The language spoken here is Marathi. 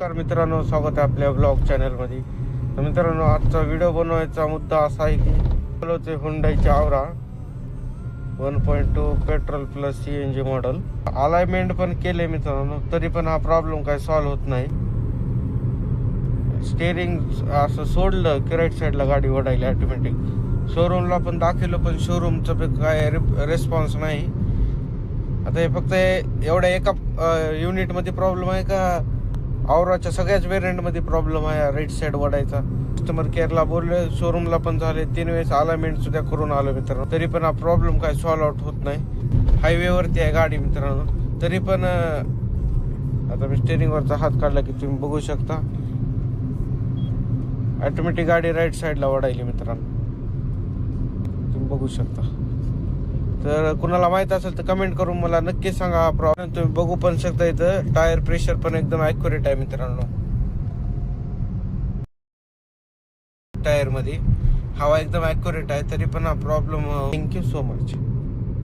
नमस्कार मित्रांनो, स्वागत आहे आपल्या ब्लॉग चॅनलमध्ये. तर मित्रांनो, आजचा व्हिडिओ बनवायचा मुद्दा असा आहे की चालवते हुंडाईची आवरा 1.2 petrol plus CNG model. Alignment पण केले मित्रांनो, तरी पण हा प्रॉब्लेम काय सॉल्व्ह होत नाही. स्टेरिंग असं सोडलं की राईट साईडला गाडी ओढायला ऑटोमॅटिक. शोरूमला पण दाखवलं पण शोरूमचं काय रिस्पॉन्स नाही. आता हे फक्त एवढ्या एका युनिटमध्ये प्रॉब्लेम आहे का औराच्या सगळ्याच व्हेरियंटमध्ये प्रॉब्लेम आहे राईट साईड वडायचा? कस्टमर केअरला बोलले, शोरूमला पण झाले, 3 वेळेस अलाइनमेंट सुद्धा करून आलो मित्रांनो, तरी पण हा प्रॉब्लेम काय सॉल्व्ह आउट होत नाही. हायवेवरती आहे गाडी मित्रांनो, तरी पण आता मी स्टेरिंगवरचा हात काढला की तुम्ही बघू शकता ऑटोमॅटिक गाडी राईट साईडला वडायली मित्रांनो, तुम्ही बघू शकता. तर कुणाला माहित असेल तर कमेंट करून मला नक्की सांगा हा प्रॉब्लेम. तुम्ही बघू पण शकता, इथं टायर प्रेशर पण एकदम ॲक्युरेट आहे मित्रांनो. टायर मध्ये हवा एकदम ॲक्युरेट आहे, तरी पण हा प्रॉब्लेम. Thank you so much.